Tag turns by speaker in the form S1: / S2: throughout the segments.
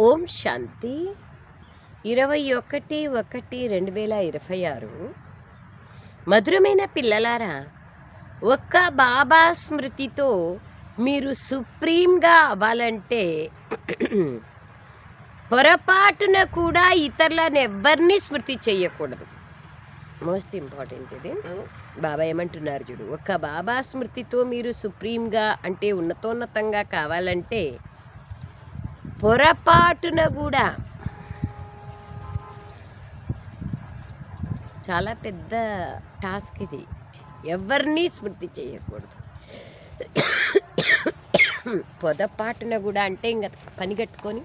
S1: ఓం శాంతి 21/1/2026. మధురమైన పిల్లలారా, ఒక్క బాబా స్మృతితో మీరు సుప్రీంగా అవ్వాలంటే పొరపాటున కూడా ఇతరులను ఎవ్వరిని స్మృతి చేయకూడదు. మోస్ట్ ఇంపార్టెంట్ ఇది. బాబా ఏమంటున్నారు చూడు, ఒక్క బాబా స్మృతితో మీరు సుప్రీంగా అంటే ఉన్నతోన్నతంగా కావాలంటే పొరపాటున కూడా, చాలా పెద్ద టాస్క్ ఇది, ఎవరిని స్మృతి చేయకూడదు. పొరపాటున కూడా అంటే ఇంకా పని కట్టుకొని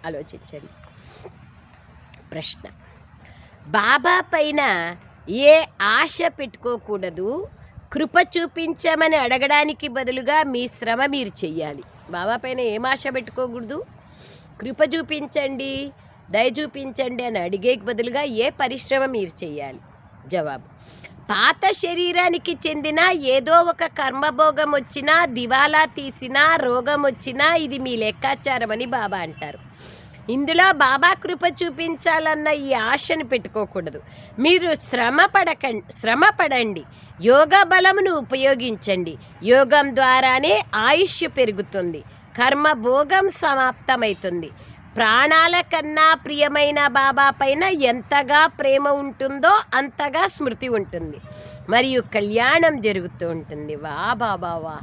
S1: ఆలోచించండి. ప్రశ్న: బాబా పైన ఏ ఆశ పెట్టుకోకూడదు. కృప చూపించమని అడగడానికి బదులుగా మీ శ్రమ మీరు చెయ్యాలి. బాబా పైన ఏం ఆశ పెట్టుకోకూడదు. కృప చూపించండి, దయ చూపించండి అని అడిగే బదులుగా ఏ పరిశ్రమ మీరు చెయ్యాలి. జవాబు: పాత శరీరానికి చెందిన ఏదో ఒక కర్మభోగం వచ్చినా, దివాలా తీసినా, రోగం వచ్చినా ఇది మీ లెక్కాచారం అని బాబా అంటారు. ఇందులో బాబా కృప చూపించాలన్న ఈ ఆశను పెట్టుకోకూడదు. మీరు శ్రమ పడండి, యోగ బలమును ఉపయోగించండి. యోగం ద్వారానే ఆయుష్ పెరుగుతుంది, కర్మభోగం సమాప్తమవుతుంది. ప్రాణాల కన్నా ప్రియమైన బాబా పైన ఎంతగా ప్రేమ ఉంటుందో అంతగా స్మృతి ఉంటుంది, మరియు కళ్యాణం జరుగుతూ ఉంటుంది. వా బాబా వా,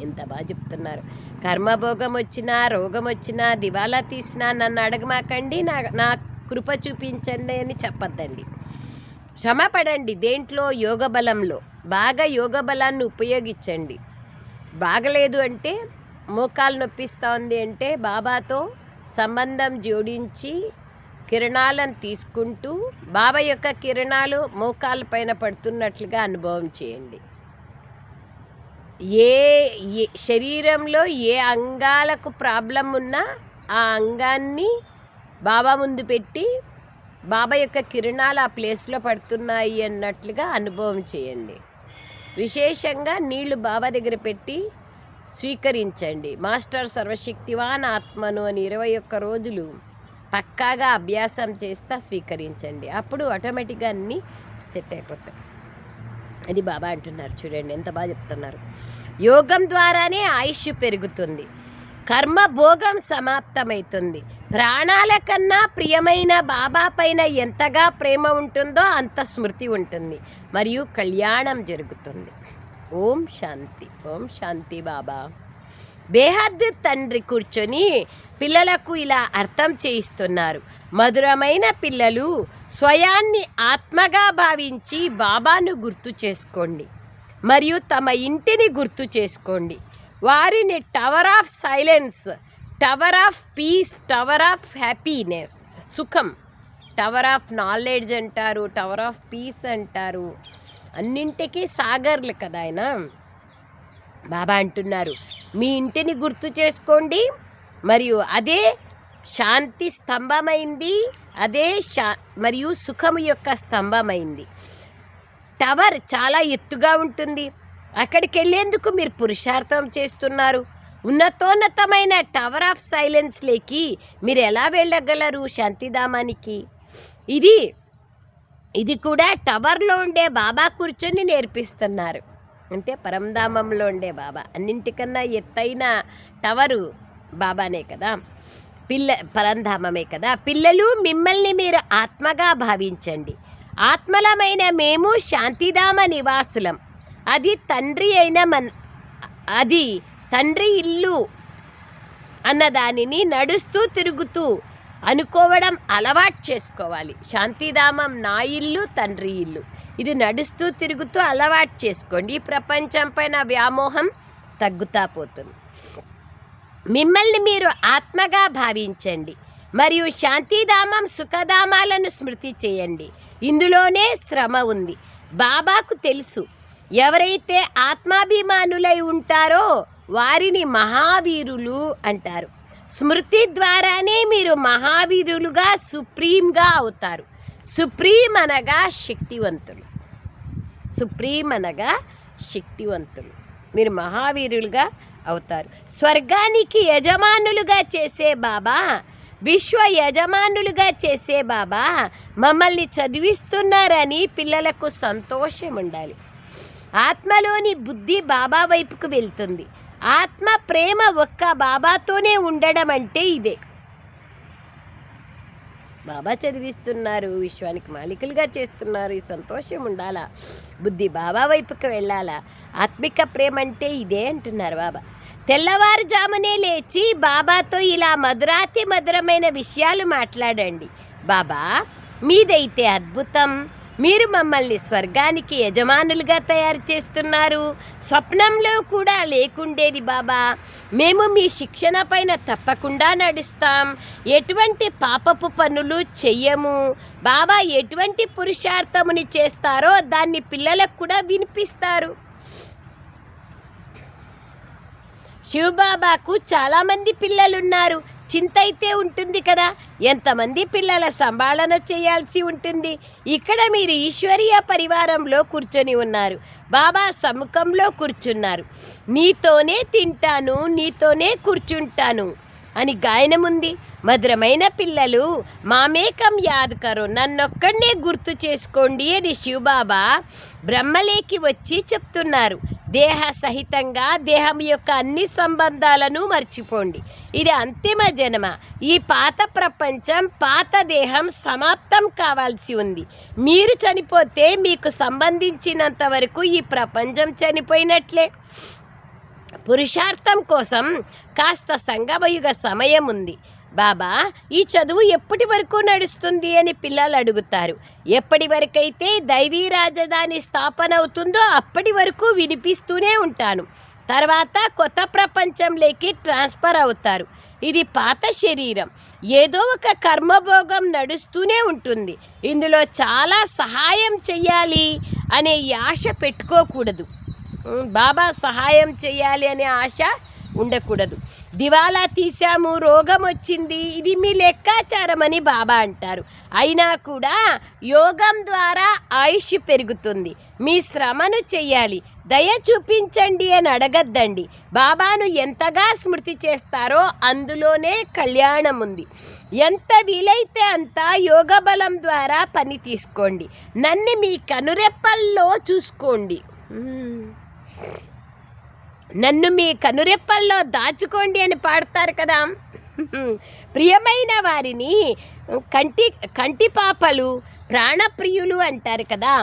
S1: ఎంత బాగా చెప్తున్నారు. కర్మభోగం వచ్చినా, రోగం వచ్చినా, దివాలా తీసినా నన్ను అడగమాకండి, నా కృప చూపించండి అని చెప్పద్దండి. శ్రమ పడండి. దేంట్లో? యోగ బలంలో. బాగా యోగ బలాన్ని ఉపయోగించండి. బాగలేదు అంటే, మోకాలు నొప్పిస్తూ ఉంది అంటే బాబాతో సంబంధం జోడించి కిరణాలను తీసుకుంటూ బాబా యొక్క కిరణాలు మోకాళ్ళ పైన పడుతున్నట్లుగా అనుభవం చేయండి. ఏ శరీరంలో ఏ అంగాలకు ప్రాబ్లం ఉన్నా ఆ అంగాన్ని బాబా ముందు పెట్టి బాబా యొక్క కిరణాలు ఆ ప్లేస్లో పడుతున్నాయి అన్నట్లుగా అనుభవం చేయండి. విశేషంగా నీళ్లు బాబా దగ్గర పెట్టి స్వీకరించండి. మాస్టర్ సర్వశక్తివాన్ ఆత్మను అని 21 రోజులు పక్కాగా అభ్యాసం చేస్తా స్వీకరించండి. అప్పుడు ఆటోమేటిక్గా అన్నీ సెట్ అయిపోతాయి. అది బాబా అంటున్నారు చూడండి, ఎంత బాగా చెప్తున్నారు. యోగం ద్వారానే ఆయుష్ పెరుగుతుంది, కర్మభోగం సమాప్తమవుతుంది. ప్రాణాల కన్నా ప్రియమైన బాబా పైన ఎంతగా ప్రేమ ఉంటుందో అంత స్మృతి ఉంటుంది, మరియు కళ్యాణం జరుగుతుంది. ఓం శాంతి. ఓం శాంతి. బాబా బేహద్ తండ్రి కూర్చొని పిల్లలకు ఇలా అర్థం చేయిస్తున్నారు. మధురమైన పిల్లలు, స్వయాన్ని ఆత్మగా భావించి బాబాను గుర్తు చేసుకోండి, మరియు తమ ఇంటిని గుర్తు చేసుకోండి. వారిని tower of silence, tower of piece, tower of happiness, సుఖం, టవర్ ఆఫ్ నాలెడ్జ్ అంటారు, టవర్ ఆఫ్ పీస్ అంటారు. అన్నింటికీ సాగర్లు కదా ఆయన. బాబా అంటున్నారు, మీ ఇంటిని గుర్తు చేసుకోండి, మరియు అదే శాంతి స్తంభమైంది, అదే మరియు సుఖము యొక్క స్తంభమైంది. టవర్ చాలా ఎత్తుగా ఉంటుంది, అక్కడికి వెళ్ళేందుకు మీరు పురుషార్థం చేస్తున్నారు. ఉన్నతోన్నతమైన టవర్ ఆఫ్ సైలెన్స్ లేకి మీరు ఎలా వెళ్ళగలరు శాంతిధామానికి? ఇది కూడా టవర్లో ఉండే బాబా కూర్చొని నేర్పిస్తున్నారు. అంటే పరంధామంలో ఉండే బాబా. అన్నింటికన్నా ఎత్తైన టవరు బాబానే కదా, పరంధామమే కదా. పిల్లలు, మిమ్మల్ని మీరు ఆత్మగా భావించండి. ఆత్మలమైన మేము శాంతిధామ నివాసులం. అది తండ్రి ఇల్లు అన్న దానిని నడుస్తూ తిరుగుతూ అనుకోవడం అలవాటు చేసుకోవాలి. శాంతిధామం నా ఇల్లు, తండ్రి ఇల్లు. ఇది నడుస్తూ తిరుగుతూ అలవాటు చేసుకోండి. ఈ ప్రపంచం పైన వ్యామోహం తగ్గుతా పోతుంది. మిమ్మల్ని మీరు ఆత్మగా భావించండి, మరియు శాంతిధామం, సుఖధామాలను స్మృతి చేయండి. ఇందులోనే శ్రమ ఉంది. బాబాకు తెలుసు, ఎవరైతే ఆత్మాభిమానులై ఉంటారో వారిని మహావీరులు అంటారు. స్మృతి ద్వారానే మీరు మహావీరులుగా, సుప్రీంగా అవుతారు. సుప్రీం అనగా శక్తివంతులు. సుప్రీం అనగా శక్తివంతులు. మీరు మహావీరులుగా అవుతారు. స్వర్గానికి యజమానులుగా చేసే బాబా, విశ్వ యజమానులుగా చేసే బాబా మమ్మల్ని చదివిస్తున్నారని పిల్లలకు సంతోషం ఉండాలి. ఆత్మలోని బుద్ధి బాబా వైపుకు వెళ్తుంది. ఆత్మ ప్రేమ ఒక్క బాబాతోనే ఉండడం అంటే ఇదే. బాబా చదివిస్తున్నారు, విశ్వానికి మాలికలుగా చేస్తున్నారు, ఈ సంతోషం ఉండాలా, బుద్ధి బాబా వైపుకి వెళ్ళాలా. ఆత్మిక ప్రేమ అంటే ఇదే అంటున్నారు బాబా. తెల్లవారుజామునే లేచి బాబాతో ఇలా మధురాతి మధురమైన విషయాలు మాట్లాడండి. బాబా మీదైతే అద్భుతం, మీరు మమ్మల్ని స్వర్గానికి యజమానులుగా తయారు చేస్తున్నారు. స్వప్నంలో కూడా లేకుండేది బాబా. మేము మీ శిక్షణ పైన తప్పకుండా నడుస్తాం. ఎటువంటి పాపపు పనులు చెయ్యము. బాబా ఎటువంటి పురుషార్థముని చేస్తారో దాన్ని పిల్లలకు కూడా వినిపిస్తారు. శివబాబాకు చాలామంది పిల్లలున్నారు. చింత అయితే ఉంటుంది కదా, ఎంతమంది పిల్లల సంభాళన చేయాల్సి ఉంటుంది. ఇక్కడ మీరు ఈశ్వరీయ పరివారంలో కూర్చొని ఉన్నారు, బాబా సముఖంలో కూర్చున్నారు. నీతోనే తింటాను, నీతోనే కూర్చుంటాను అని గాయనముంది. మధురమైన పిల్లలు, మామేకం యాద్ కరో, నన్నొక్కడనే గుర్తు చేసుకోండి అని శివబాబా బ్రహ్మలేకి వచ్చి చెప్తున్నారు. దేహ సహితంగా దేహం యొక్క అన్ని సంబంధాలను మర్చిపోండి. ఇది అంతిమ జన్మ. ఈ పాత ప్రపంచం, పాత దేహం సమాప్తం కావాల్సి ఉంది. మీరు చనిపోతే మీకు సంబంధించినంత వరకు ఈ ప్రపంచం చనిపోయినట్లే. పురుషార్థం కోసం కాస్త సంగమయుగ సమయం ఉంది. బాబా ఈ చదువు ఎప్పటి వరకు నడుస్తుంది అని పిల్లలు అడుగుతారు. ఎప్పటి వరకైతే దైవీ రాజధాని స్థాపన అవుతుందో అప్పటి వరకు వినిపిస్తూనే ఉంటాను. తర్వాత కొత్త ప్రపంచంలోకి ట్రాన్స్ఫర్ అవుతారు. ఇది పాత శరీరం. ఏదో ఒక కర్మభోగం నడుస్తూనే ఉంటుంది. ఇందులో చాలా సహాయం చెయ్యాలి అనే ఈ ఆశ పెట్టుకోకూడదు. బాబా సహాయం చెయ్యాలి అనే ఆశ ఉండకూడదు. దివాలా తీసాము, రోగం వచ్చింది, ఇది మీ లెక్కాచారం అని బాబా అంటారు. అయినా కూడా యోగం ద్వారా ఆయుష్ పెరుగుతుంది. మీ శ్రమను చెయ్యాలి, దయ చూపించండి అని అడగద్దండి. బాబాను ఎంతగా స్మృతి చేస్తారో అందులోనే కళ్యాణం ఉంది. ఎంత వీలైతే అంత యోగ బలం ద్వారా పని తీసుకోండి. నన్ను మీ కనురెప్పల్లో చూసుకోండి, నన్ను మీ కనురెప్పల్లో దాచుకోండి అని పాడతారు కదా. ప్రియమైన వారిని కంటి పాపలు, ప్రాణప్రియులు అంటారు కదా.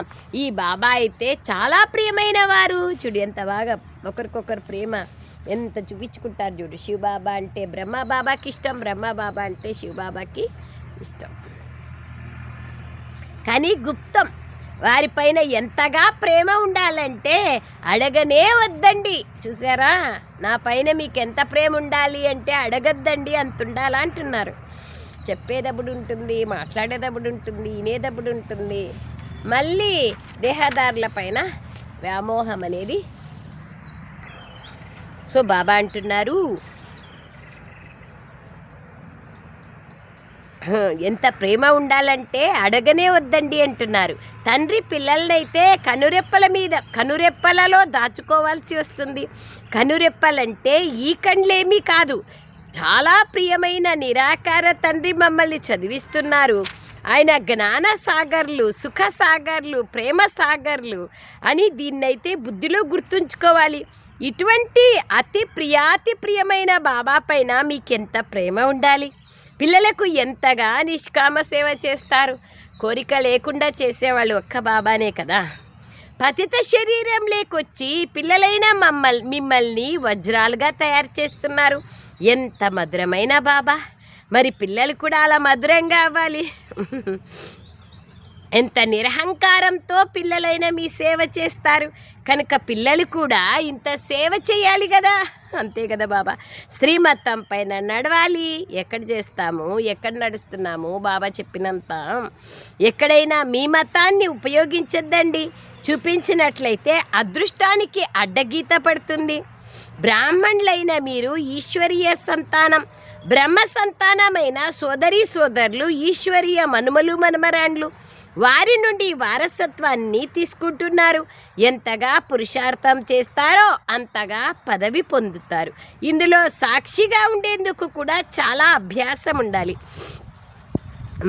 S1: ఈ బాబా అయితే చాలా ప్రియమైన వారు. చూడు ఎంత బాగా ఒకరికొకరు ప్రేమ ఎంత చూపించుకుంటారు చూడు. శివబాబా అంటే బ్రహ్మబాబాకి ఇష్టం, బ్రహ్మబాబా అంటే శివబాబాకి ఇష్టం. కానీ గుప్తం. వారిపైన ఎంతగా ప్రేమ ఉండాలంటే అడగనే వద్దండి. చూసారా, నా పైన మీకు ఎంత ప్రేమ ఉండాలి అంటే అడగద్దండి, అంత ఉండాలా అంటున్నారు. చెప్పేటప్పుడు ఉంటుంది, మాట్లాడేటప్పుడు ఉంటుంది, వినేటప్పుడు ఉంటుంది. మళ్ళీ దేహదారుల పైన వ్యామోహం అనేది. సో బాబా అంటున్నారు, ఎంత ప్రేమ ఉండాలంటే అడగనే వద్దండి అంటున్నారు. తండ్రి పిల్లలనైతే కనురెప్పలలో దాచుకోవాల్సి వస్తుంది. కనురెప్పలంటే ఈ కండ్లేమీ కాదు. చాలా ప్రియమైన నిరాకార తండ్రి మమ్మల్ని చదివిస్తున్నారు. ఆయన జ్ఞాన సాగర్లు, సుఖ సాగర్లు, ప్రేమ సాగర్లు అని దీన్నైతే బుద్ధిలో గుర్తుంచుకోవాలి. ఇటువంటి అతి ప్రియమైన బాబా పైన మీకెంత ప్రేమ ఉండాలి. పిల్లలకు ఎంతగా నిష్కామ సేవ చేస్తారు. కోరిక లేకుండా చేసేవాళ్ళు ఒక్క బాబానే కదా. పతిత శరీరం లేకొచ్చి పిల్లలైన మిమ్మల్ని వజ్రాలుగా తయారు చేస్తున్నారు. ఎంత మధురమైన బాబా. మరి పిల్లలు కూడా అలా మధురంగా అవ్వాలి. ఎంత నిరహంకారంతో పిల్లలైన మీ సేవ చేస్తారు. కనుక పిల్లలు కూడా ఇంత సేవ చేయాలి కదా. అంతే కదా బాబా. శ్రీమతం పైన నడవాలి. ఎక్కడ చేస్తాము, ఎక్కడ నడుస్తున్నాము, బాబా చెప్పినంత ఎక్కడైనా మీ మతాన్ని ఉపయోగించద్దండి. చూపించినట్లయితే అదృష్టానికి అడ్డగీత పడుతుంది. బ్రాహ్మణులైన మీరు ఈశ్వరీయ సంతానం, బ్రహ్మ సంతానమైన సోదరులు ఈశ్వరీయ మనుమలు మనమరాండ్లు. వారి నుండి వారసత్వాన్ని తీసుకుంటున్నారు. ఎంతగా పురుషార్థం చేస్తారో అంతగా పదవి పొందుతారు. ఇందులో సాక్షిగా ఉండేందుకు కూడా చాలా అభ్యాసం ఉండాలి.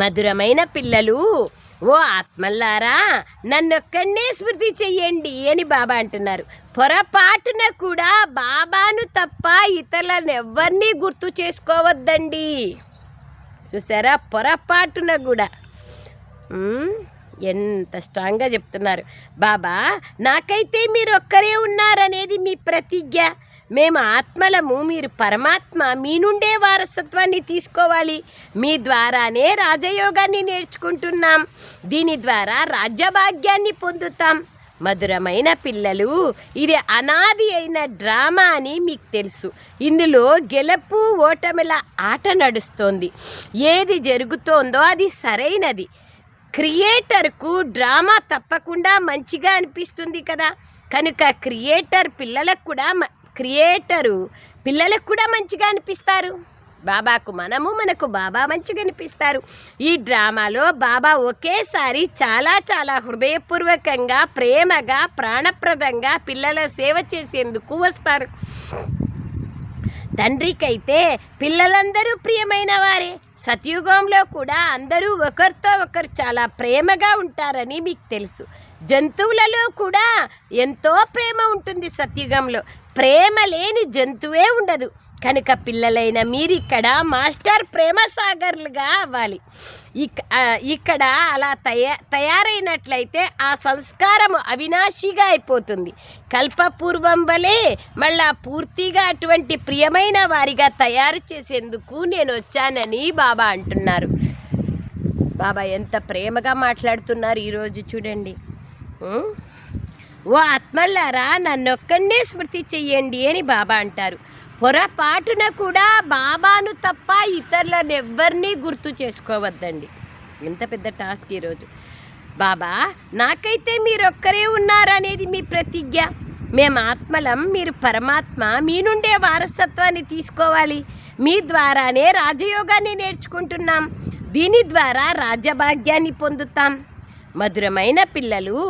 S1: మధురమైన పిల్లలు, ఓ ఆత్మల్లారా, నన్నొక్కడే స్మృతి చెయ్యండి అని బాబా అంటున్నారు. పొరపాటున కూడా బాబాను తప్ప ఇతరులను ఎవరిని గుర్తు చేసుకోవద్దండి. చూసారా, పొరపాటున కూడా ఎంత స్ట్రాంగ్గా చెప్తున్నారు బాబా. నాకైతే మీరు ఒక్కరే ఉన్నారనేది మీ ప్రతిజ్ఞ. మేము ఆత్మలము, మీరు పరమాత్మ. మీ నుండే వారసత్వాన్ని తీసుకోవాలి. మీ ద్వారానే రాజయోగాన్ని నేర్చుకుంటున్నాం. దీని ద్వారా రాజ్యభాగ్యాన్ని పొందుతాం. మధురమైన పిల్లలు, ఇది అనాది అయిన డ్రామా అని మీకు తెలుసు. ఇందులో గెలుపు ఓటమిల ఆట నడుస్తోంది. ఏది జరుగుతోందో అది సరైనది. క్రియేటర్కు డ్రామా తప్పకుండా మంచిగా అనిపిస్తుంది కదా. కనుక పిల్లలకు కూడా మంచిగా అనిపిస్తారు. బాబాకు మనకు బాబా మంచిగా అనిపిస్తారు. ఈ డ్రామాలో బాబా ఒకేసారి చాలా చాలా హృదయపూర్వకంగా, ప్రేమగా, ప్రాణప్రదంగా పిల్లల సేవ చేసేందుకు వస్తారు. తండ్రికైతే పిల్లలందరూ ప్రియమైన వారే. సత్యుగంలో కూడా అందరూ ఒకరితో ఒకరు చాలా ప్రేమగా ఉంటారని మీకు తెలుసు. జంతువులలో కూడా ఎంతో ప్రేమ ఉంటుంది. సత్యుగంలో ప్రేమ లేని జంతువే ఉండదు. కనుక పిల్లలైన మీరిక్కడ మాస్టర్ ప్రేమ సాగర్లుగా అవ్వాలి. ఇక్కడ అలా తయారైనట్లయితే ఆ సంస్కారం అవినాశిగా అయిపోతుంది. కల్పపూర్వం వలె మళ్ళా పూర్తిగా అటువంటి ప్రియమైన వారిగా తయారు చేసేందుకు నేను వచ్చానని బాబా అంటున్నారు. బాబా ఎంత ప్రేమగా మాట్లాడుతున్నారు ఈరోజు చూడండి. ఓ ఆత్మల్లారా, నన్నొక్కడే స్మృతి చెయ్యండి అని బాబా అంటారు. పొరపాటున కూడా బాబాను తప్ప ఇతరులను ఎవ్వరినీ గుర్తు చేసుకోవద్దండి. ఎంత పెద్ద టాస్క్ ఈరోజు. బాబా, నాకైతే మీరొక్కరే ఉన్నారనేది మీ ప్రతిజ్ఞ. మేము ఆత్మలం, మీరు పరమాత్మ. మీ నుండే వారసత్వాన్ని తీసుకోవాలి. మీ ద్వారానే రాజయోగాన్ని నేర్చుకుంటున్నాం. దీని ద్వారా రాజ్యభాగ్యాన్ని పొందుతాం. మధురమైన పిల్లలు,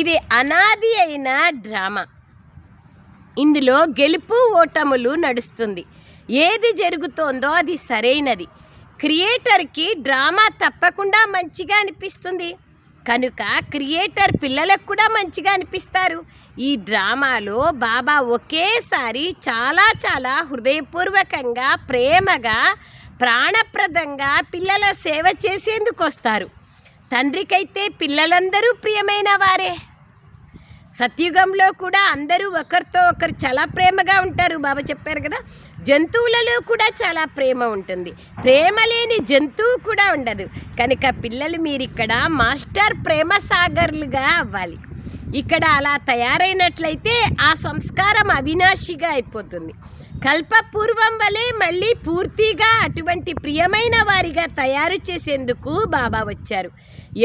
S1: ఇది అనాది అయిన డ్రామా. ఇందులో గెలుపు ఓటములు నడుస్తుంది. ఏది జరుగుతోందో అది సరైనది. క్రియేటర్కి డ్రామా తప్పకుండా మంచిగా అనిపిస్తుంది. కనుక క్రియేటర్ పిల్లలకు కూడా మంచిగా అనిపిస్తారు. ఈ డ్రామాలో బాబా ఒకేసారి చాలా చాలా హృదయపూర్వకంగా, ప్రేమగా, ప్రాణప్రదంగా పిల్లల సేవ చేసేందుకు వస్తారు. తండ్రికైతే పిల్లలందరూ ప్రియమైన వారే. సత్యుగంలో కూడా అందరూ ఒకరితో ఒకరు చాలా ప్రేమగా ఉంటారు. బాబా చెప్పారు కదా, జంతువులలో కూడా చాలా ప్రేమ ఉంటుంది. ప్రేమ లేని జంతువు కూడా ఉండదు. కనుక పిల్లలు మీరిక్కడ మాస్టర్ ప్రేమ సాగర్లుగా అవ్వాలి. ఇక్కడ అలా తయారైనట్లయితే ఆ సంస్కారం అవినాశిగా అయిపోతుంది. కల్పపూర్వం వలె మళ్ళీ పూర్తిగా అటువంటి ప్రియమైన వారిగా తయారు చేసేందుకు బాబా వచ్చారు.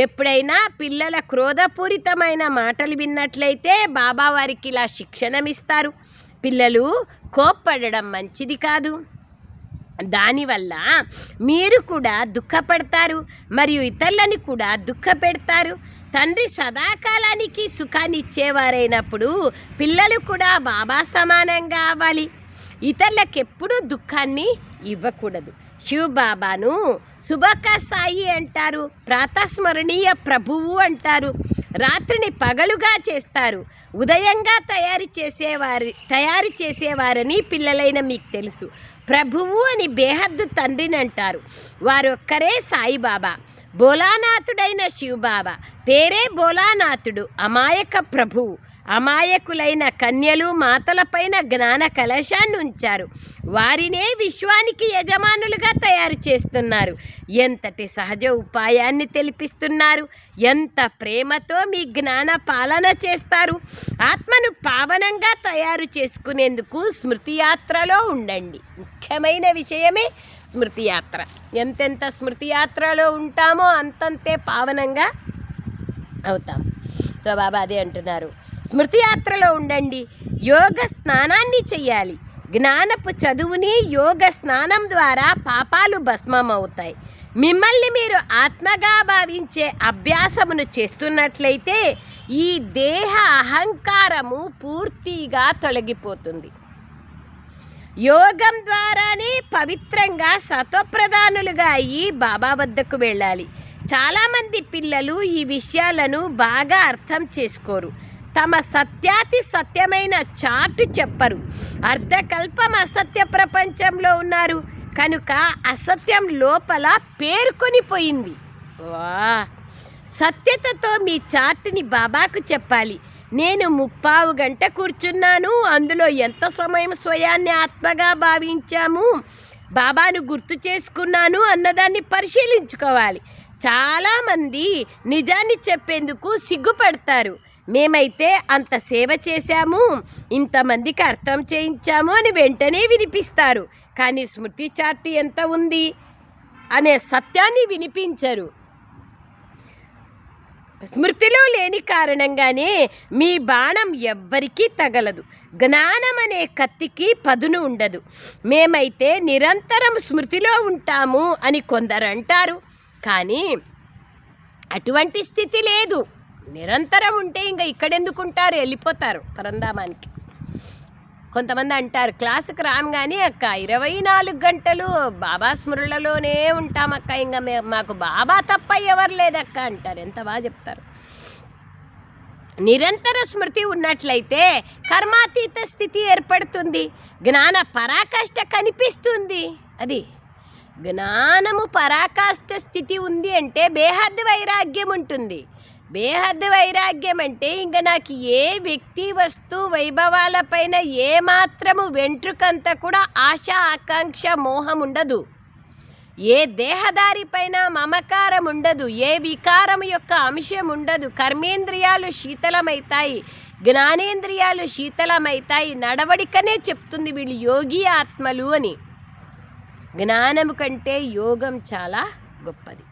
S1: ఎప్పుడైనా పిల్లల క్రోధపూరితమైన మాటలు విన్నట్లయితే బాబా వారికి ఇలా శిక్షణమిస్తారు. పిల్లలు, కోప్పడడం మంచిది కాదు. దానివల్ల మీరు కూడా దుఃఖపడతారు మరియు ఇతరులని కూడా దుఃఖపెడతారు. తండ్రి సదాకాలానికి సుఖాన్ని ఇచ్చేవారైనప్పుడు పిల్లలు కూడా బాబా సమానంగా అవ్వాలి. ఇతరులకు ఎప్పుడూ దుఃఖాన్ని ఇవ్వకూడదు. శివబాబాను సుబక సాయి అంటారు. ప్రాతస్మరణీయ ప్రభువు అంటారు. రాత్రిని పగలుగా చేస్తారు. ఉదయంగా తయారు చేసేవారని పిల్లలైన మీకు తెలుసు. ప్రభువు అని బేహద్దు తండ్రిని అంటారు. వారొక్కరే సాయిబాబా. భోలానాథుడైన శివబాబా పేరే భోలానాథుడు. అమాయక ప్రభువు. అమాయకులైన కన్యలు, మాతలపైన జ్ఞాన కలశాన్ని ఉంచారు. వారినే విశ్వానికి యజమానులుగా తయారు చేస్తున్నారు. ఎంతటి సహజ ఉపాయాన్ని తెలిపిస్తున్నారు. ఎంత ప్రేమతో మీ జ్ఞాన పాలన చేస్తారు. ఆత్మను పావనంగా తయారు చేసుకునేందుకు స్మృతి యాత్రలో ఉండండి. ముఖ్యమైన విషయమే స్మృతి యాత్ర. ఎంతెంత స్మృతి యాత్రలో ఉంటామో అంతంతే పావనంగా అవుతాం. సో బాబా అదే అంటున్నారు, స్మృతి యాత్రలో ఉండండి. యోగ స్నానాన్ని చెయ్యాలి. జ్ఞానపు చదువుని యోగ స్నానం ద్వారా పాపాలు భస్మమవుతాయి. మిమ్మల్ని మీరు ఆత్మగా భావించే అభ్యాసమును చేస్తున్నట్లయితే ఈ దేహ అహంకారము పూర్తిగా తొలగిపోతుంది. యోగం ద్వారానే పవిత్రంగా సత్వప్రధానులుగా అయ్యి బాబా వద్దకు వెళ్ళాలి. చాలామంది పిల్లలు ఈ విషయాలను బాగా అర్థం చేసుకోరు. తమ సత్యాతి సత్యమైన చాటు చెప్పరు. అర్ధకల్పం అసత్య ప్రపంచంలో ఉన్నారు కనుక అసత్యం లోపల పేరుకొని పోయింది. వా, సత్యతతో మీ చాటుని బాబాకు చెప్పాలి. నేను 30 గంట కూర్చున్నాను, అందులో ఎంత సమయం స్వయాన్ని ఆత్మగా భావించాము, బాబాను గుర్తు చేసుకున్నాను అన్నదాన్ని పరిశీలించుకోవాలి. చాలామంది నిజాన్ని చెప్పేందుకు సిగ్గుపడతారు. మేమైతే అంత సేవ చేశాము, ఇంతమందికి అర్థం చేయించాము అని వెంటనే వినిపిస్తారు. కానీ స్మృతి చార్ట్ ఎంత ఉంది అనే సత్యాన్ని వినిపించరు. స్మృతిలో లేని కారణంగానే మీ బాణం ఎవ్వరికీ తగలదు. జ్ఞానం అనే కత్తికి పదును ఉండదు. మేమైతే నిరంతరం స్మృతిలో ఉంటాము అని కొందరు అంటారు. కానీ అటువంటి స్థితి లేదు. నిరంతరం ఉంటే ఇంకా ఇక్కడెందుకుంటారు, వెళ్ళిపోతారు పరంధామానికి. కొంతమంది అంటారు క్లాసుకు రాము కానీ అక్క 24 గంటలు బాబా స్మృతిలోనే ఉంటామక్క, ఇంకా మాకు బాబా తప్ప ఎవరు లేదక్క అంటారు. ఎంత బాగా చెప్తారు. నిరంతర స్మృతి ఉన్నట్లయితే కర్మాతీత స్థితి ఏర్పడుతుంది. జ్ఞాన పరాకాష్ఠ కనిపిస్తుంది. అది జ్ఞానము పరాకాష్ఠ స్థితి ఉంది అంటే బేహద్ వైరాగ్యం ఉంటుంది. బేహద్ వైరాగ్యం అంటే ఇంకా నాకు ఏ వ్యక్తి వస్తు వైభవాలపైన ఏమాత్రము వెంట్రుకంతా కూడా ఆశ ఆకాంక్ష మోహం ఉండదు. ఏ దేహదారి పైన మమకారం ఉండదు. ఏ వికారం యొక్క అంశం ఉండదు. కర్మేంద్రియాలు శీతలమవుతాయి, జ్ఞానేంద్రియాలు శీతలమవుతాయి. నడవడికనే చెప్తుంది వీళ్ళు యోగి ఆత్మలు అని. జ్ఞానము కంటే యోగం చాలా గొప్పది.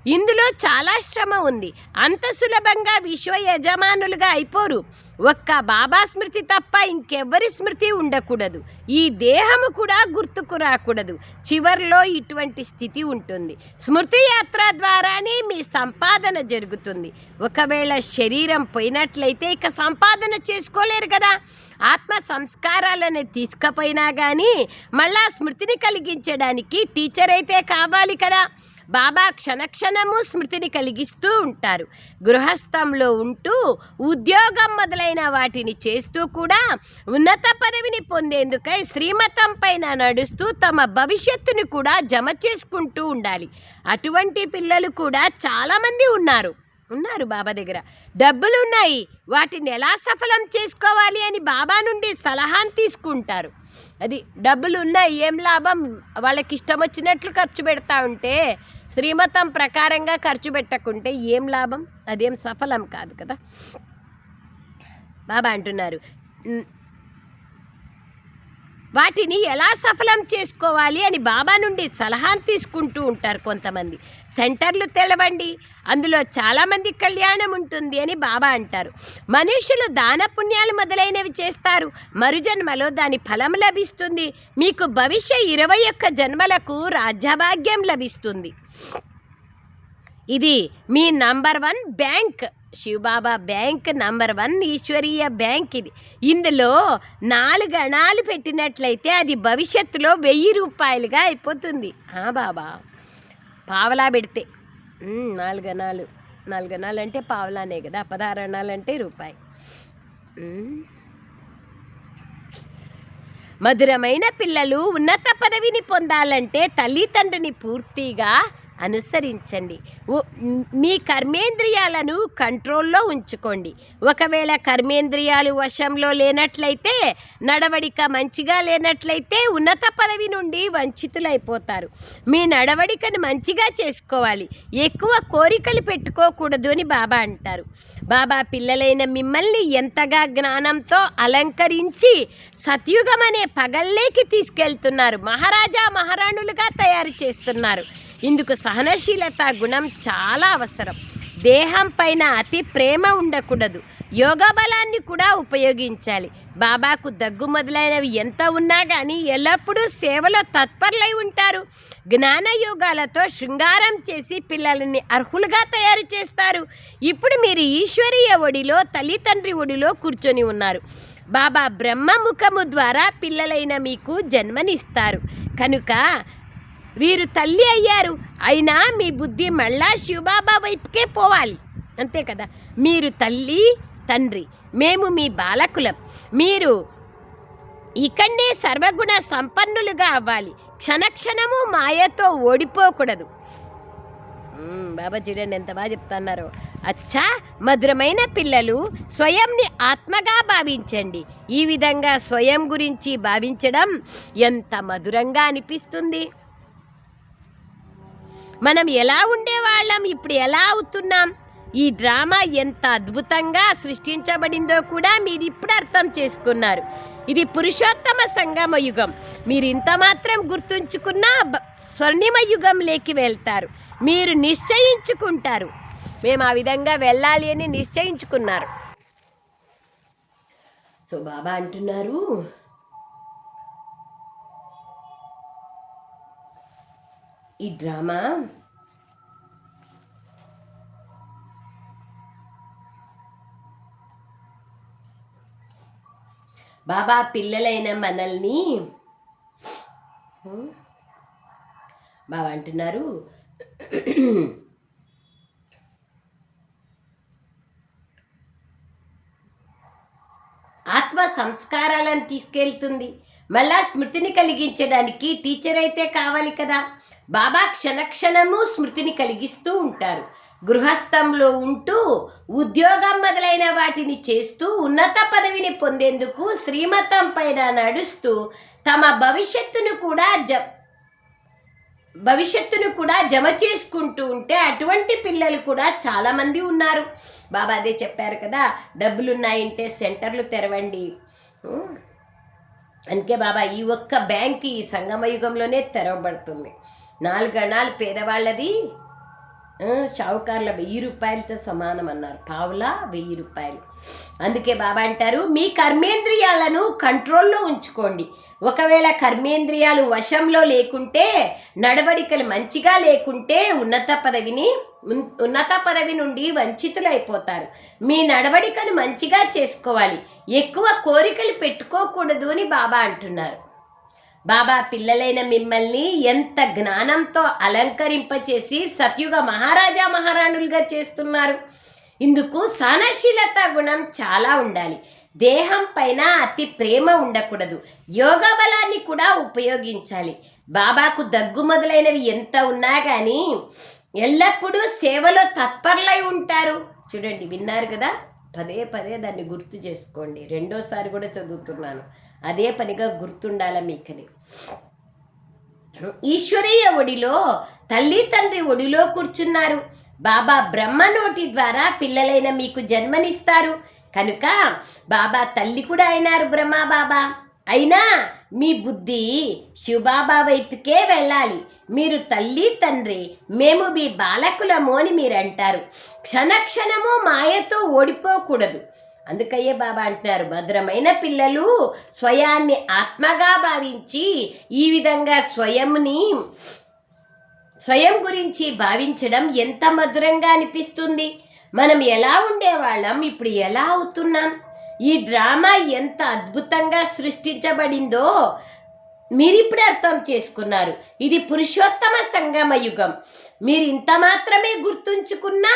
S1: ఇందులో చాలా శ్రమ ఉంది. అంత సులభంగా విశ్వ యజమానులుగా అయిపోరు. ఒక్క బాబా స్మృతి తప్ప ఇంకెవ్వరి స్మృతి ఉండకూడదు. ఈ దేహము కూడా గుర్తుకు రాకూడదు. చివర్లో ఇటువంటి స్థితి ఉంటుంది. స్మృతి యాత్ర ద్వారానే మీ సంపాదన జరుగుతుంది. ఒకవేళ శరీరం పోయినట్లయితే ఇక సంపాదన చేసుకోలేరు కదా. ఆత్మ సంస్కారాలని తీసుకుపోయినా కానీ మళ్ళా స్మృతిని కలిగించడానికి టీచర్ అయితే కావాలి కదా. బాబా క్షణక్షణము స్మృతిని కలిగిస్తూ ఉంటారు. గృహస్థంలో ఉంటూ ఉద్యోగం మొదలైన వాటిని చేస్తూ కూడా ఉన్నత పదవిని పొందేందుకై శ్రీమతం పైన నడుస్తూ తమ భవిష్యత్తుని కూడా జమ చేసుకుంటూ ఉండాలి. అటువంటి పిల్లలు కూడా చాలామంది ఉన్నారు బాబా దగ్గర. డబ్బులు ఉన్నాయి, వాటిని ఎలా సఫలం చేసుకోవాలి అని బాబా నుండి సలహాను తీసుకుంటారు. అది డబ్బులు ఉన్నాయి, ఏం లాభం, వాళ్ళకి ఇష్టం వచ్చినట్లు ఖర్చు పెడతా ఉంటే, శ్రీమతం ప్రకారంగా ఖర్చు పెట్టకుంటే ఏం లాభం, అదేం సఫలం కాదు కదా. బాబా అంటున్నారు వాటిని ఎలా సఫలం చేసుకోవాలి అని బాబా నుండి సలహాను తీసుకుంటూ ఉంటారు కొంతమంది. సెంటర్లు తెలవండి, అందులో చాలామంది కళ్యాణం ఉంటుంది అని బాబా అంటారు. మనుషులు దాన పుణ్యాలు మొదలైనవి చేస్తారు, మరుజన్మలో దాని ఫలం లభిస్తుంది. మీకు భవిష్య 21 జన్మలకు రాజ్యభాగ్యం లభిస్తుంది. ఇది మీ number 1 bank. Shivbaba bank number 1 ఈశ్వరీయ బ్యాంక్ ఇది. ఇందులో 4 గణాలు పెట్టినట్లయితే అది భవిష్యత్తులో 1000 రూపాయలుగా అయిపోతుంది. బాబా పావలా పెడితే 4 గణాలు అంటే పావలానే కదా, 16 అణాలు అంటే రూపాయి. మధురమైన పిల్లలు ఉన్నత పదవిని పొందాలంటే తల్లిదండ్రిని పూర్తిగా అనుసరించండి. మీ కర్మేంద్రియాలను కంట్రోల్లో ఉంచుకోండి. ఒకవేళ కర్మేంద్రియాలు వశంలో లేనట్లయితే, నడవడిక మంచిగా లేనట్లయితే ఉన్నత పదవి నుండి వంచితులైపోతారు. మీ నడవడికను మంచిగా చేసుకోవాలి, ఎక్కువ కోరికలు పెట్టుకోకూడదు అని బాబా అంటారు. బాబా పిల్లలైన మిమ్మల్ని ఎంతగా జ్ఞానంతో అలంకరించి సత్యుగం అనే పగల్లేకి తీసుకెళ్తున్నారు. మహారాజా మహారాణులుగా తయారు చేస్తున్నారు. ఇందుకు సహనశీలత గుణం చాలా అవసరం. దేహం పైన అతి ప్రేమ ఉండకూడదు. యోగా బలాన్ని కూడా ఉపయోగించాలి. బాబాకు దగ్గు మొదలైనవి ఎంత ఉన్నా కానీ ఎల్లప్పుడూ సేవలో తత్పరులై ఉంటారు. జ్ఞాన యోగాలతో శృంగారం చేసి పిల్లలని అర్హులుగా తయారు చేస్తారు. ఇప్పుడు మీరు ఈశ్వరీయ ఒడిలో, తల్లిదండ్రి ఒడిలో కూర్చొని ఉన్నారు. బాబా బ్రహ్మ ముఖము ద్వారా పిల్లలైన మీకు జన్మనిస్తారు. కనుక వీరు తల్లి అయ్యారు. అయినా మీ బుద్ధి మళ్ళా శివబాబా వైపుకే పోవాలి, అంతే కదా. మీరు తల్లి తండ్రి, మేము మీ బాలకులం. మీరు ఇక్కడనే సర్వగుణ సంపన్నులుగా అవ్వాలి. క్షణక్షణము మాయతో ఓడిపోకూడదు. బాబా చూడండి ఎంత బాగా చెప్తున్నారో. అచ్చా, మధురమైన పిల్లలు, స్వయంని ఆత్మగా భావించండి. ఈ విధంగా స్వయం గురించి భావించడం ఎంత మధురంగా అనిపిస్తుంది. మనం ఎలా ఉండేవాళ్ళం, ఇప్పుడు ఎలా అవుతున్నాం. ఈ డ్రామా ఎంత అద్భుతంగా సృష్టించబడిందో కూడా మీరు ఇప్పుడు అర్థం చేసుకున్నారు. ఇది పురుషోత్తమ సంగమ యుగం. మీరు ఇంత మాత్రం గుర్తుంచుకున్నా స్వర్ణిమ యుగంలోకి వెళ్తారు. మీరు నిశ్చయించుకుంటారు. మేము ఆ విధంగా వెళ్ళాలి అని నిశ్చయించుకున్నారు. సో బాబా అంటున్నారు, ఈ డ్రామా బాబా పిల్లలైన మనల్ని బాబా అంటున్నారు, ఆత్మ సంస్కారాలను తీసుకెళ్తుంది. మళ్ళా స్మృతిని కలిగించడానికి టీచర్ అయితే కావాలి కదా. బాబా క్షణక్షణము స్మృతిని కలిగిస్తూ ఉంటారు. గృహస్థంలో ఉంటూ ఉద్యోగం మొదలైన వాటిని చేస్తూ ఉన్నత పదవిని పొందేందుకు శ్రీమతం పైన నడుస్తూ తమ భవిష్యత్తును కూడా జమ చేసుకుంటూ ఉంటే అటువంటి పిల్లలు కూడా చాలామంది ఉన్నారు. బాబా అదే చెప్పారు కదా, డబ్బులున్నాయంటే సెంటర్లు తెరవండి. అందుకే బాబా ఈ ఒక్క బ్యాంక్ ఈ సంగమయుగంలోనే తెరవబడుతుంది. 4 అణాలు పేదవాళ్ళది, షావుకారుల 1000 రూపాయలతో సమానం అన్నారు. పావులా 1000 రూపాయలు. అందుకే బాబా అంటారు, మీ కర్మేంద్రియాలను కంట్రోల్లో ఉంచుకోండి. ఒకవేళ కర్మేంద్రియాలు వశంలో లేకుంటే, నడవడికలు మంచిగా లేకుంటే ఉన్నత పదవి నుండి వంచితులైపోతారు. మీ నడవడికను మంచిగా చేసుకోవాలి. ఎక్కువ కోరికలు పెట్టుకోకూడదు అని బాబా అంటున్నారు. బాబా పిల్లలైన మిమ్మల్ని ఎంత జ్ఞానంతో అలంకరింపచేసి సత్యుగ మహారాజా మహారాణులుగా చేస్తున్నారు. ఇందుకు సహనశీలత గుణం చాలా ఉండాలి. దేహం పైన అతి ప్రేమ ఉండకూడదు. యోగ బలాన్ని కూడా ఉపయోగించాలి. బాబాకు దగ్గు మొదలైనవి ఎంత ఉన్నా కానీ ఎల్లప్పుడూ సేవలో తత్పరులై ఉంటారు. చూడండి, విన్నారు కదా, పదే దాన్ని గుర్తు చేసుకోండి. 2సారి కూడా చదువుతున్నాను. అదే పనిగా గుర్తుండాల మీకని. ఈశ్వరీయ ఒడిలో, తల్లి తండ్రి ఒడిలో కూర్చున్నారు. బాబా బ్రహ్మ నోటి ద్వారా పిల్లలైన మీకు జన్మనిస్తారు. కనుక బాబా తల్లి కూడా అయినారు బ్రహ్మ బాబా. అయినా మీ బుద్ధి శివబాబా వైపుకే వెళ్ళాలి. మీరు తల్లి తండ్రి, మేము మీ బాలకులము అని మీరు అంటారు. క్షణక్షణము మాయతో ఓడిపోకూడదు. అందుకయ్యే బాబా అంటున్నారు, భద్రమైన పిల్లలు స్వయాన్ని ఆత్మగా భావించి ఈ విధంగా స్వయం గురించి భావించడం ఎంత మధురంగా అనిపిస్తుంది. మనం ఎలా ఉండేవాళ్ళం, ఇప్పుడు ఎలా అవుతున్నాం. ఈ డ్రామా ఎంత అద్భుతంగా సృష్టించబడిందో మీరిప్పుడు అర్థం చేసుకున్నారు. ఇది పురుషోత్తమ సంగమ యుగం. మీరు ఇంత మాత్రమే గుర్తుంచుకున్నా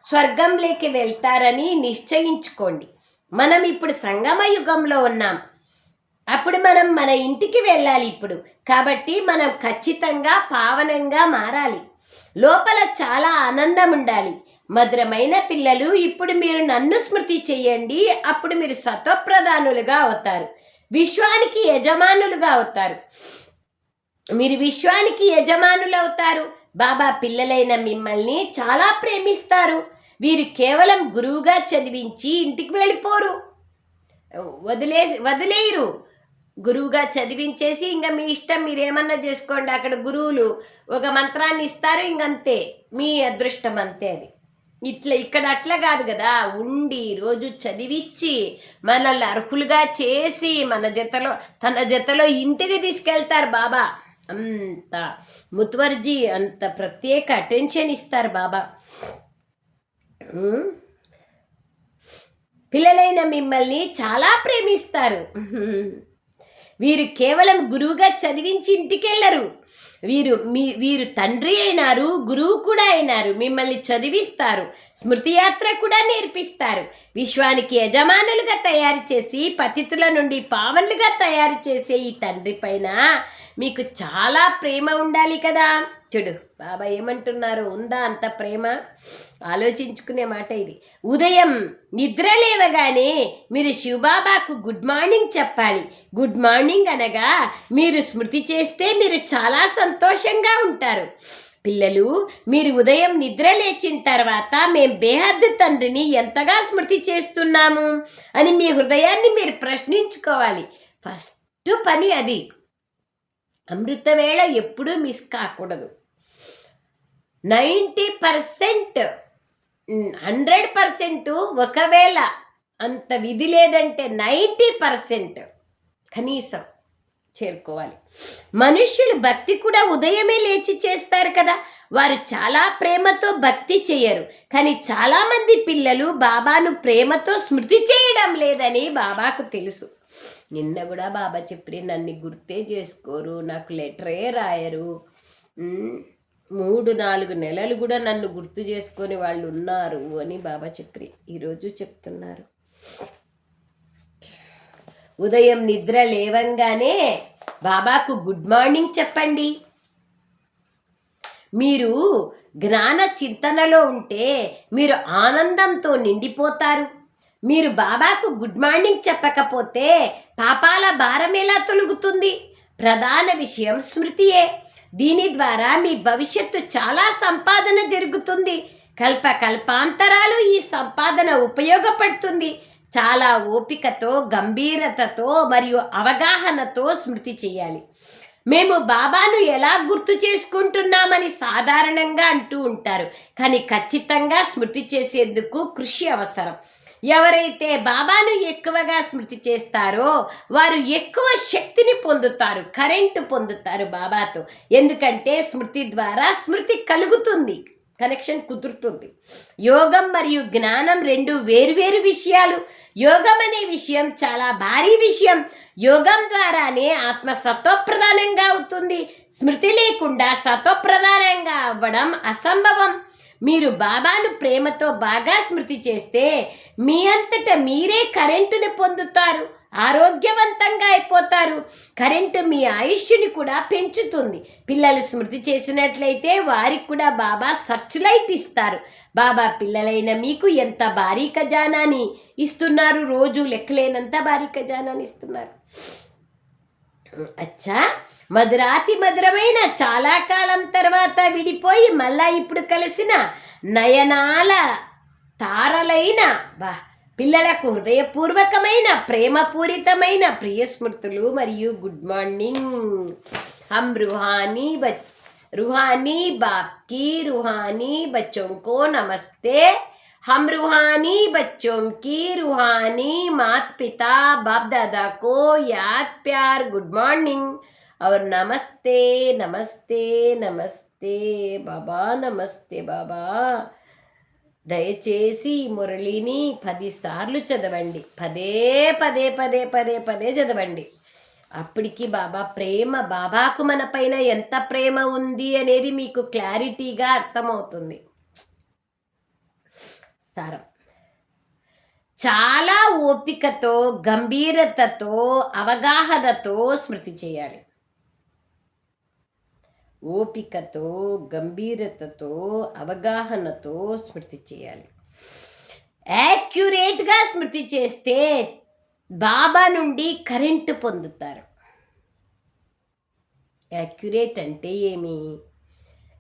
S1: స్వర్గంలోకి వెళ్తారని నిశ్చయించుకోండి. మనం ఇప్పుడు సంగమ యుగంలో ఉన్నాం. అప్పుడు మనం మన ఇంటికి వెళ్ళాలి ఇప్పుడు. కాబట్టి మనం ఖచ్చితంగా పావనంగా మారాలి. లోపల చాలా ఆనందం ఉండాలి. మధురమైన పిల్లలు, ఇప్పుడు మీరు నన్ను స్మృతి చేయండి. అప్పుడు మీరు సత్వప్రధానులుగా అవుతారు. విశ్వానికి యజమానులుగా అవుతారు. మీరు విశ్వానికి యజమానులు అవుతారు. బాబా పిల్లలైన మిమ్మల్ని చాలా ప్రేమిస్తారు. వీరు కేవలం గురువుగా చదివించి ఇంటికి వెళ్ళిపోరు, వదిలేయరు. గురువుగా చదివించేసి ఇంకా మీ ఇష్టం, మీరేమన్నా చేసుకోండి. అక్కడ గురువులు ఒక మంత్రాన్ని ఇస్తారు, ఇంకంతే, మీ అదృష్టం అంతే. అది ఇక్కడ అట్లా కాదు కదా, ఉండి రోజు చదివిచ్చి మనల్ని అర్హులుగా చేసి తన జతలో ఇంటికి తీసుకెళ్తారు బాబా. అంత ముత్వర్జీ అంత ప్రత్యేక అటెన్షన్ ఇస్తారు బాబా. పిల్లలైన మిమ్మల్ని చాలా ప్రేమిస్తారు. వీరు కేవలం గురువుగా చదివించి ఇంటికెళ్ళరు. వీరు తండ్రి అయినారు, గురువు కూడా అయినారు. మిమ్మల్ని చదివిస్తారు, స్మృతి యాత్ర కూడా నేర్పిస్తారు. విశ్వానికి యజమానులుగా తయారు చేసి పతితుల నుండి పావనులుగా తయారు చేసే ఈ తండ్రి పైన మీకు చాలా ప్రేమ ఉండాలి కదా. చూడు బాబా ఏమంటున్నారు, ఉందా అంత ప్రేమ? ఆలోచించుకునే మాట ఇది. ఉదయం నిద్ర లేవగానే మీరు శివబాబాకు గుడ్ మార్నింగ్ చెప్పాలి. గుడ్ మార్నింగ్ అనగా మీరు స్మృతి చేస్తే మీరు చాలా సంతోషంగా ఉంటారు. పిల్లలు, మీరు ఉదయం నిద్ర లేచిన తర్వాత మేం బేహద్దు తండ్రిని ఎంతగా స్మృతి చేస్తున్నాము అని మీ హృదయాన్ని మీరు ప్రశ్నించుకోవాలి. ఫస్ట్ పని అది. అమృతవేళ ఎప్పుడూ మిస్ కాకూడదు. 90%, 100% ఒకవేళ అంత విధి లేదంటే 90% కనీసం చేరుకోవాలి. మనుష్యులు భక్తి కూడా ఉదయమే లేచి చేస్తారు కదా. వారు చాలా ప్రేమతో భక్తి చేయరు. కానీ చాలామంది పిల్లలు బాబాను ప్రేమతో స్మృతి చేయడం లేదని బాబాకు తెలుసు. నిన్న కూడా బాబా చెప్పి నన్ను గుర్తే చేసుకోరు, నాకు లెటరే రాయరు, 3-4 నెలలు కూడా నన్ను గుర్తు చేసుకొని వాళ్ళు ఉన్నారు అని బాబా చెప్పి ఈరోజు చెప్తున్నారు. ఉదయం నిద్ర లేవంగానే బాబాకు గుడ్ మార్నింగ్ చెప్పండి. మీరు జ్ఞాన చింతనలో ఉంటే మీరు ఆనందంతో నిండిపోతారు. మీరు బాబాకు గుడ్ మార్నింగ్ చెప్పకపోతే పాపాల భారం ఎలా తొలగుతుంది? ప్రధాన విషయం స్మృతియే. దీని ద్వారా మీ భవిష్యత్తు చాలా సంపాదన జరుగుతుంది. కల్పాంతరాలు ఈ సంపాదన ఉపయోగపడుతుంది. చాలా ఓపికతో, గంభీరతతో మరియు అవగాహనతో స్మృతి చేయాలి. మేము బాబాను ఎలా గుర్తు చేసుకుంటున్నామని సాధారణంగా అంటూ ఉంటారు, కానీ ఖచ్చితంగా స్మృతి చేసేందుకు కృషి అవసరం. ఎవరైతే బాబాను ఎక్కువగా స్మృతి చేస్తారో వారు ఎక్కువ శక్తిని పొందుతారు, కరెంటు పొందుతారు బాబాతో. ఎందుకంటే స్మృతి ద్వారా స్మృతి కలుగుతుంది, కనెక్షన్ కుదురుతుంది. యోగం మరియు జ్ఞానం 2 వేరువేరు విషయాలు. యోగం అనే విషయం చాలా భారీ విషయం. యోగం ద్వారానే ఆత్మ సత్వప్రధానంగా అవుతుంది. స్మృతి లేకుండా సత్వప్రధానంగా అవ్వడం అసంభవం. మీరు బాబాను ప్రేమతో బాగా స్మృతి చేస్తే మీ అంతట మీరే కరెంటుని పొందుతారు, ఆరోగ్యవంతంగా అయిపోతారు. కరెంటు మీ ఆయుష్ని కూడా పెంచుతుంది. పిల్లలు స్మృతి చేసినట్లయితే వారికి కూడా బాబా సర్చ్ లైట్ ఇస్తారు. బాబా పిల్లలైన మీకు ఎంత భారీ ఖజానాని ఇస్తున్నారు, రోజు లెక్కలేనంత భారీ ఖజానాని ఇస్తున్నారు. అచ్చా, మధురాతి మధురమైన చాలా కాలం తర్వాత విడిపోయి మళ్ళా ఇప్పుడు కలిసిన నయనాల తారలైన పిల్లలకు హృదయపూర్వకమైన ప్రేమపూరితమైన ప్రియ స్మృతులు మరియు గుడ్ మార్నింగ్. హమ్ रूहानी बाप की रूहानी बच्चों को नमस्ते. हम रूहानी बच्चों की रूहानी माता पिता बाप दादा को याद प्यार गुड मॉर्निंग और नमस्ते नमस्ते नमस्ते बाबा, नमस्ते बाबा. దయచేసి మురళిని 10 సార్లు చదవండి. పదే చదవండి. అప్పటికి బాబా ప్రేమ, బాబాకు మన పైన ఎంత ప్రేమ ఉంది అనేది మీకు క్లారిటీగా అర్థమవుతుంది. సారం, చాలా ఓపికతో, గంభీరతతో, అవగాహనతో స్మృతి చేయాలి. ఓపికతో, గంభీరతతో, అవగాహనతో స్మృతి చేయాలి. యాక్యురేట్గా స్మృతి చేస్తే బాబా నుండి కరెంటు పొందుతారు. యాక్యురేట్ అంటే ఏమి?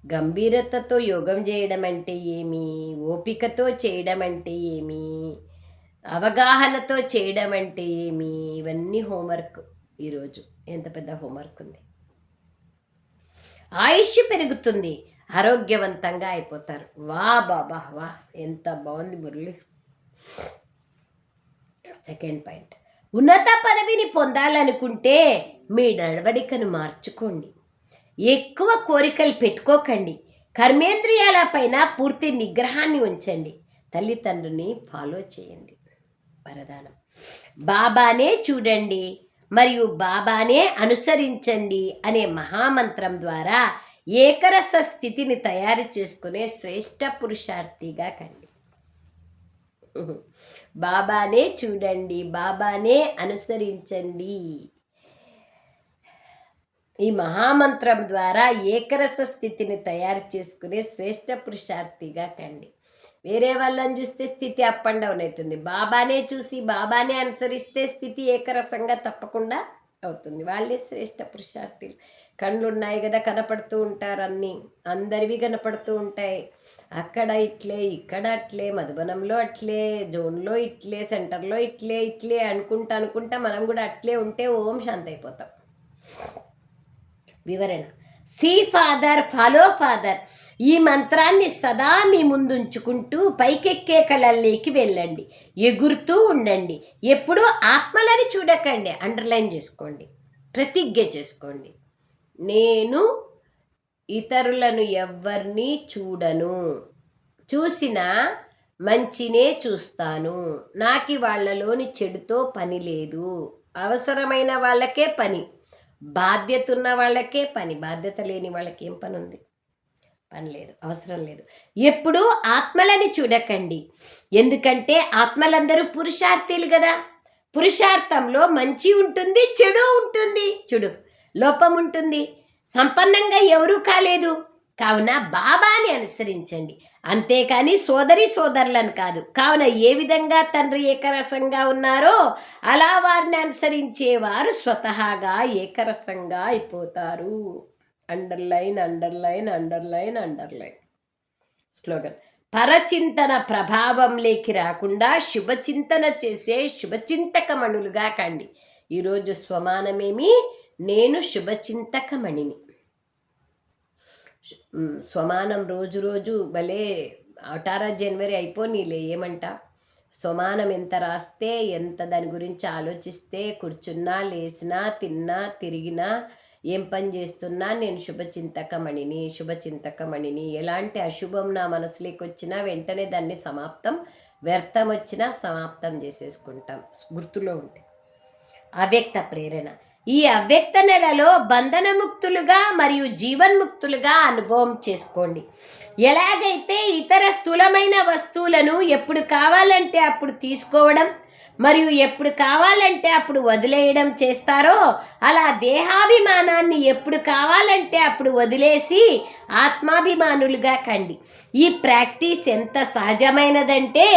S1: గంభీరతతో యోగం చేయడం అంటే ఏమి? ఓపికతో చేయడం అంటే ఏమి? అవగాహనతో చేయడం అంటే ఏమి? ఇవన్నీ హోంవర్క్. ఈరోజు ఎంత పెద్ద హోంవర్క్ ఉంది. ఆయుష్ పెరుగుతుంది, ఆరోగ్యవంతంగా అయిపోతారు. వా బాబా వా, ఎంత బాగుంది మురళి. సెకండ్ పాయింట్, ఉన్నత పదవిని పొందాలనుకుంటే మీ నడవడికను మార్చుకోండి. ఎక్కువ కోరికలు పెట్టుకోకండి. కర్మేంద్రియాలపైన పూర్తి నిగ్రహాన్ని ఉంచండి. తల్లిదండ్రుని ఫాలో చేయండి. వరదానం, బాబానే చూడండి మరియు బాబానే అనుసరించండి అనే మహామంత్రం ద్వారా ఏకరస స్థితిని తయారు చేసుకునే శ్రేష్ఠ పురుషార్థిగా కండి. బాబానే చూడండి, బాబానే అనుసరించండి. ఈ మహామంత్రం ద్వారా ఏకరస స్థితిని తయారు చేసుకునే శ్రేష్ఠ పురుషార్థిగా కండి. వేరే వాళ్ళని చూస్తే స్థితి అప్ అండ్ డౌన్ అవుతుంది. బాబానే చూసి బాబానే అనుసరిస్తే స్థితి ఏకరసంగా తప్పకుండా అవుతుంది. వాళ్ళే శ్రేష్ఠ పురుషార్థులు. కళ్ళు ఉన్నాయి కదా, కనపడుతూ ఉంటారు, అన్నీ అందరివి కనపడుతూ ఉంటాయి. అక్కడ ఇట్లే, ఇక్కడ అట్లే, మధుబనంలో అట్లే, జోన్లో ఇట్లే, సెంటర్లో ఇట్లే అనుకుంటా మనం కూడా అట్లే ఉంటే ఓం శాంతి అయిపోతాం. వివరణ, సీ ఫాదర్, ఫాలో ఫాదర్. ఈ మంత్రాన్ని సదా మీ ముందుంచుకుంటూ పైకెక్కే కళల్లోకి వెళ్ళండి. ఎగురుతూ ఉండండి. ఎప్పుడూ ఆత్మలని చూడకండి. అండర్లైన్ చేసుకోండి, ప్రతిజ్ఞ చేసుకోండి. నేను ఇతరులను ఎవ్వరినీ చూడను, చూసినా మంచినే చూస్తాను. నాకు వాళ్ళలోని చెడుతో పని లేదు. అవసరమైన వాళ్ళకే పని, బాధ్యత ఉన్న వాళ్ళకే పని. బాధ్యత లేని వాళ్ళకి ఏం పని ఉంది? పని లేదు, అవసరం లేదు. ఎప్పుడూ ఆత్మలని చూడకండి. ఎందుకంటే ఆత్మలందరూ పురుషార్థులు కదా. పురుషార్థంలో మంచి ఉంటుంది, చెడు ఉంటుంది. చెడు లోపం ఉంటుంది. సంపన్నంగా ఎవరూ కాలేదు. కావున బాబాని అనుసరించండి, అంతేకాని సోదరులను కాదు. కావున ఏ విధంగా తండ్రి ఏకరసంగా ఉన్నారో అలా వారిని అనుసరించేవారు స్వతహాగా ఏకరసంగా అయిపోతారు. Underline underline underline underline. Slogan, పరచింతన ప్రభావంలోకి రాకుండా శుభచింతన చేసే శుభచింతకమణులుగా కండి. ఈరోజు స్వమానమేమి, నేను శుభచింతకమణిని. స్వమానం రోజు భలే 18 జనవరి అయిపోనీలే, ఏమంటా. స్వమానం ఎంత రాస్తే, ఎంత దాని గురించి ఆలోచిస్తే, కూర్చున్నా, లేచినా, తిన్నా, తిరిగినా, ఏం పని చేస్తున్నా నేను శుభచింతకమణిని. ఎలాంటి అశుభం నా మనసులోకి వచ్చినా వెంటనే దాన్ని సమాప్తం, వ్యర్థం వచ్చినా సమాప్తం చేసేసుకుంటాం. గుర్తులో ఉంటే అవ్యక్త ప్రేరణ. ఈ అవ్యక్త నెలలో బంధనముక్తులుగా మరియు జీవన్ముక్తులుగా అనుభవం చేసుకోండి. ఎలాగైతే ఇతర స్థూలమైన వస్తువులను ఎప్పుడు కావాలంటే అప్పుడు తీసుకోవడం మరియు ఎప్పుడు కావాలంటే అప్పుడు వదిలేయడం చేస్తారో, అలా దేహాభిమానాన్ని ఎప్పుడు కావాలంటే అప్పుడు వదిలేసి ఆత్మాభిమానులుగా కండి. ఈ ప్రాక్టీస్ ఎంత సహజమైనదంటే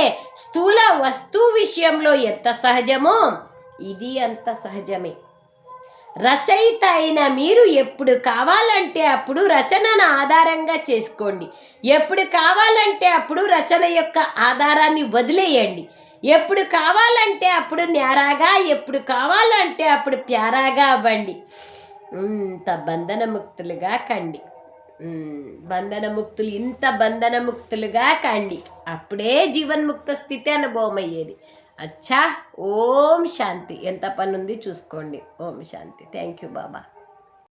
S1: స్థూల వస్తువు విషయంలో ఎంత సహజమో ఇది అంత సహజమే. రచయిత అయిన మీరు ఎప్పుడు కావాలంటే అప్పుడు రచనను ఆధారంగా చేసుకోండి. ఎప్పుడు కావాలంటే అప్పుడు రచన యొక్క ఆధారాన్ని వదిలేయండి. ఎప్పుడు కావాలంటే అప్పుడు న్యారాగా, ఎప్పుడు కావాలంటే అప్పుడు ప్యారాగా అవ్వండి. ఇంత బంధనముక్తులుగా కండి. ఇంత బంధనముక్తులుగా కండి. అప్పుడే జీవన్ముక్త స్థితి అనుభవం అయ్యేది. అచ్చా, ఓం శాంతి. ఎంత పని ఉంది చూసుకోండి. ఓం శాంతి. Thank you Baba.